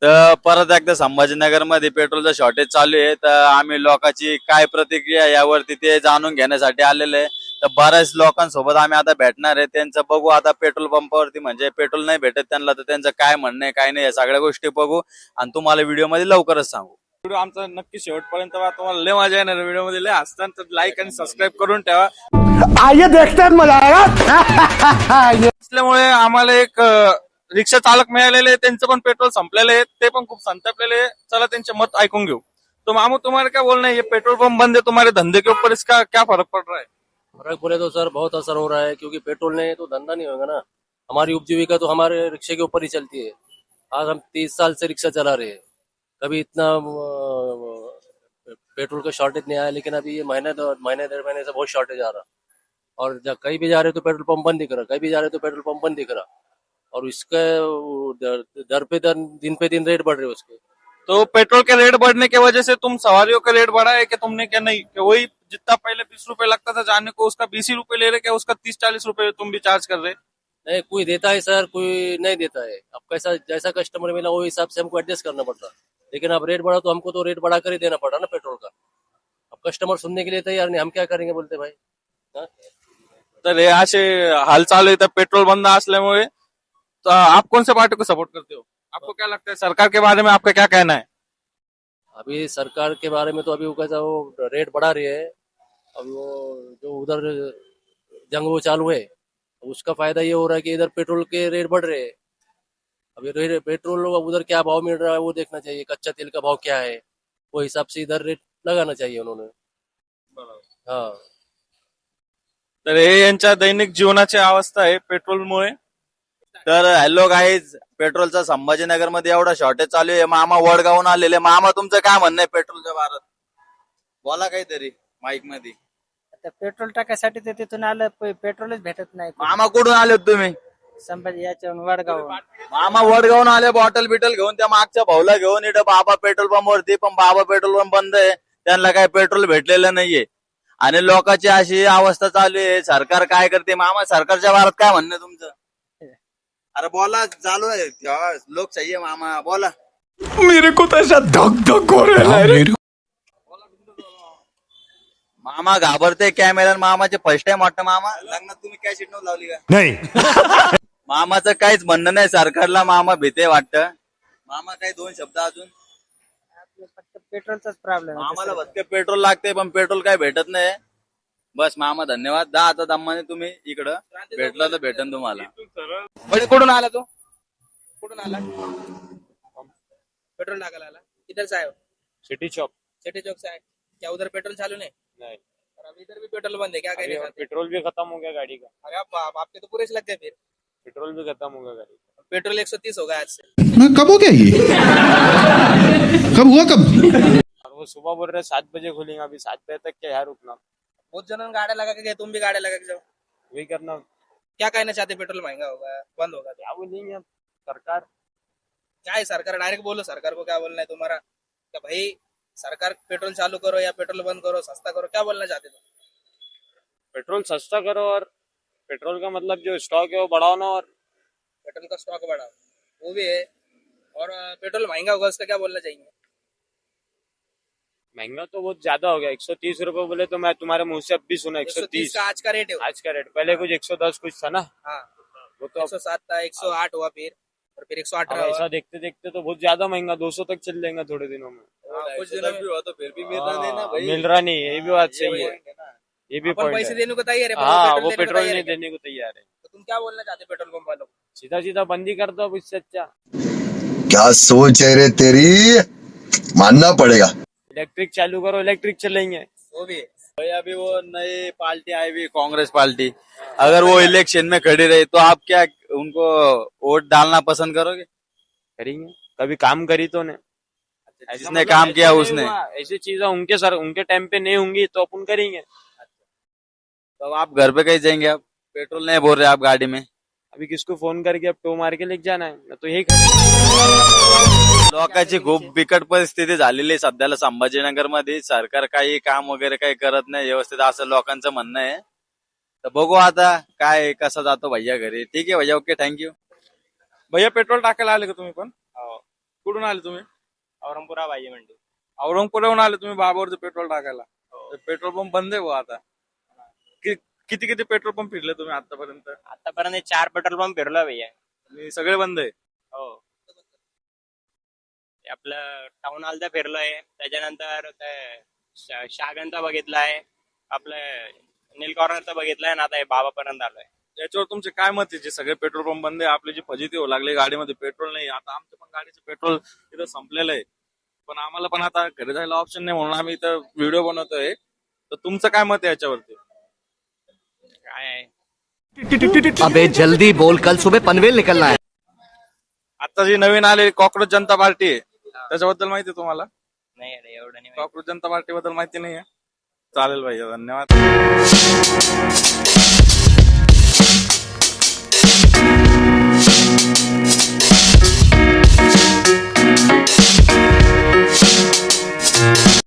तर परत एकदा संभाजीनगरमध्ये पेट्रोलचं शॉर्टेज चालू आहे. तर आम्ही लोकांची काय प्रतिक्रिया यावरती ते जाणून घेण्यासाठी आलेले आहे. तर बऱ्याच लोकांसोबत आम्ही आता भेटणार आहे. त्यांचं बघू आता पेट्रोल पंपावरती, म्हणजे पेट्रोल नाही भेटत त्यांना, तर त्यांचं काय म्हणणं आहे काय नाही या सगळ्या गोष्टी बघू आणि तुम्हाला व्हिडिओमध्ये लवकरच सांगू. व्हिडिओ आमचा नक्की शेवटपर्यंत तुम्हाला लय मजा येणार व्हिडिओ मध्ये. लय हसताना तर लाईक आणि सबस्क्राईब करून ठेवा. आइए देखते हैं मजा आएगा. असल्यामुळे आम्हाला एक रिक्षा चालक मिळालेले, त्यांचं पण पेट्रोल संपलेलं आहे, ते पण खूप संतापलेले आहे. चला त्यांचे मत ऐकून घेऊ. तो मामू तुम्हारे क्या बोलना है, ये पेट्रोल पंप बंद है, तुम्हारे धंधे के ऊपर इसका क्या फर्क पड़ रहा है? फर्क बोले तो सर बहुत असर हो रहा है, क्योंकि पेट्रोल नहीं तो धंधा नहीं होगा ना. हमारी उपजीविका तो हमारे रिक्शे के ऊपर ही चलती है. आज हम 30 साल से रिक्शा चला रहे हैं. कभी इतना पेट्रोल का शॉर्टेज नहीं आया, लेकिन अभी ये महीने 1.5 महीने से बहुत शॉर्टेज आ रहा. और कहीं भी जा रहे तो पेट्रोल पंप बंद दिख रहा, कहीं भी जा रहे तो पेट्रोल पंप बंद दिख रहा. और इसका दर पे दर दिन पे दिन रेट बढ़ रहे उसके. तो पेट्रोल के रेट बढ़ने की वजह से तुम सवारियों का रेट बढ़ा है कि तुमने क्या नहीं, कि वही जितना पहले 20 रुपए लगता था जाने को, उसका 20 ही रुपए ले रहे, क्या उसका 30-40 रुपए तुम भी चार्ज कर रहे? नहीं, कोई देता है सर, कोई नहीं देता है. अब कैसा जैसा कस्टमर मिला वो हिसाब से हमको एडजस्ट करना पड़ता. लेकिन अब रेट बढ़ा तो हमको तो रेट बढ़ा कर ही देना पड़ा ना पेट्रोल का. अब कस्टमर सुनने के लिए तैयार नहीं, हम क्या करेंगे बोलते भाई. हाँ? तर हे असे हाल चालू आहे. तर पेट्रोल बंद असल्यामुळे तो आप कौन से पार्टी को सपोर्ट करते हो? आपको क्या लगता है सरकार के बारे में आपका क्या कहना है? अभी सरकार के बारे में तो अभी वो कैसा वो रेट बढ़ा रही है. अब वो जो उधर जंग वो चालू है, उसका फायदा ये हो रहा है कि इधर पेट्रोल के रेट बढ़ रहे हैं. अभी पेट्रोल उधर क्या भाव मिल रहा है वो देखना चाहिए, कच्चा तेल का भाव क्या है, वो हिसाब से इधर रेट लगाना चाहिए उन्होंने. हाँ. तर हे यांच्या दैनिक जीवनाची अवस्था आहे पेट्रोलमुळे. तर हॅलो गाईज, पेट्रोलचा संभाजीनगर मध्ये एवढा शॉर्टेज चालू आहे. मामा वडगावून आलेले. मामा तुमचं काय म्हणणं आहे पेट्रोलच्या बाबत? बोला काहीतरी माईक मध्ये. आता पेट्रोल टाकायसाठी तर तिथून आलं पेट्रोलच भेटत नाही. मामा कुठून आले होते तुम्ही? संभाजी याच्यावरून वडगाव. मामा वडगावून आले बॉटल बिटल घेऊन, त्या मागच्या भाऊला घेऊन इथं बाबा पेट्रोल पंपवरती. पण बाबा पेट्रोल पंप बंद आहे, त्यांना काय पेट्रोल भेटलेलं नाहीये आणि लोकांची अशी अवस्था चालू आहे. सरकार काय करते? मामा सरकारच्या बाबत काय म्हणणं तुमचं? अरे बोला, चालू आहे लोकशाही आहे मामा, बोला. मेरे को तो ऐसा धक धक हो रहा है. मामा घाबरते कॅमेरा. मामाचे फर्स्ट टाइम वाटतं. मामा लग्नात तुम्ही काय सीट नव्हती लावली का? नहीं. मामाचं काहीच म्हणणं नाही सरकारला. मामा भीते वाटतं. मामा काही दोन शब्द अजून? फक्त पेट्रोलचाच प्रॉब्लेम आम्हाला फक्त पेट्रोल लागते, पण पेट्रोल काय भेटत नाही. बस मामा धन्यवाद. दा आता दम्माने तुम्ही इकडं भेटलं तर भेटन तुम्हाला. कुठून आला तो? कुठून आला? पेट्रोल टाकायला आला. इधर से आए हो? सिटी चौक. सिटी चौक से आए. क्या उधर पेट्रोल चालू नहीं? नहीं, और अब इधर भी पेट्रोल बंद है, क्या कहने चाहते? पेट्रोल भी खत्म हो गया गाड़ी का. अरे आप आपके तो पूरे से लग गए फिर. पेट्रोल भी खत्म हो गया गाड़ी का. पेट्रोल 130 होगा आज से. कब हो गया ये? कब हुआ कब? और वो सुबह बोल रहे 7 बजे खुलेंगे, अभी 7 बजे तक क्या यहाँ रुकना. बहुत जनों ने गाड़ी लगा के गए, तुम भी गाड़ी लगा के जाओ. वही करना. क्या कहना चाहते? पेट्रोल महंगा होगा, बंद होगा तो? क्या बोलेंगे अब सरकार? क्या है सरकार? डायरेक्ट बोलो, सरकार को क्या बोलना है तुम्हारा? क्या भाई सरकार पेट्रोल चालू करो या पेट्रोल बंद करो, सस्ता करो, क्या बोलना चाहते तुम? पेट्रोल सस्ता करो और पेट्रोल का मतलब जो स्टॉक है वो बढ़ाओ ना. और पेट्रोल का स्टॉक बढ़ाओ, वो भी है. और पेट्रोल महंगा होगा, उसका क्या बोलना चाहिए? महंगा तो बहुत ज्यादा हो गया. 130 रुपए बोले तो मैं तुम्हारे मुंह से अब भी सुना 130 का आज का रेट है. आज का रेट. पहले कुछ 110 कुछ था ना. हाँ, वो तो 107 था, 108 हुआ फिर, और फिर 108 अब रहा. ऐसा देखते देखते तो बहुत ज्यादा महंगा 200 तक चल जाएगा थोड़े दिनों में. कुछ दिनों में हुआ तो फिर भी मिल रहा नहीं ना भाई. मिल रहा नहीं, ये भी बात सही है. ये भी अपन पॉइंट पैसे है. देने को तैयार है, हाँ, वो देने को पेट्रोल तैयार नहीं है. देने को तैयार है. तो तुम क्या बोलना चाहते पेट्रोल पंप वालों को? सीधा सीधा बंद ही कर दो अब, इससे अच्छा. क्या सोच है रे तेरी, मानना पड़ेगा. इलेक्ट्रिक चालू करो, इलेक्ट्रिक चलेंगे. वो भी है. भाई अभी वो नई पार्टी आई हुई कांग्रेस पार्टी, अगर वो इलेक्शन में खड़ी रही तो आप क्या उनको वोट डालना पसंद करोगे? करेंगे. कभी काम करी तो ने. जिसने काम किया उसने. ऐसी चीजें उनके टाइम पे नहीं होंगी तो अपन करेंगे. तो आप घर पे कहीं जाएंगे? आप पेट्रोल नहीं बोल रहे आप गाड़ी में. अभी किसको फोन करके अब टो मार के लेके जाना है, मैं तो यही करेंगे. लोकांची खूप बिकट परिस्थिती झालेली आहे सध्याला संभाजीनगर मध्ये. सरकार काही काम वगैरे काही करत नाही व्यवस्थित, असं लोकांचं म्हणणं आहे. तर बघू आता काय कसा जातो भैया घरी. ठीक आहे भैया, ओके, थँक्यू. भैया पेट्रोल टाकायला आले का तुम्ही पण? कुठून आले तुम्ही? औरंगपुरा भाजी मंडी. औरंगपुराहून आले तुम्ही बाबावरचं पेट्रोल टाकायला. पेट्रोल पंप बंद आहे भाऊ आता. किती किती पेट्रोल पंप फिरले तुम्ही आतापर्यंत? आतापर्यंत 4 पेट्रोल पंप फिरलो भैया. आणि सगळे बंद आहे. हो. ते आपलं टाउन हॉलचा फिरलोय, त्याच्यानंतर शागनचा बघितलाय, आपलं नील कॉर्नरचा बघितलाय, ना आता हे बाबापर्यंत आलोय. याच्यावर तुमचे काय मत आहे? जे सगळे पेट्रोल पंप बंद आहे, आपली जी फजिती होऊ लागली गाडीमध्ये पेट्रोल नाही. आता आमच्या पण गाडीचं पेट्रोल इथं संपलेलं आहे, पण आम्हाला पण आता घरी जायला ऑप्शन नाही म्हणून आम्ही इथं व्हिडिओ बनवतोय. तर तुमचं काय मत आहे याच्यावरती? काय आहे, अबे जल्दी बोल, कल सुबह पनवेल निकलना है. आता जी नवीन आले कॉक्रोच जनता पार्टी आहे, त्याच्याबद्दल माहिती आहे तुम्हाला? नाही रे, एवढं नाही माहिती. कॉक्रोच जनता पार्टी बद्दल माहिती नाही आहे? चालेल भैया, धन्यवाद.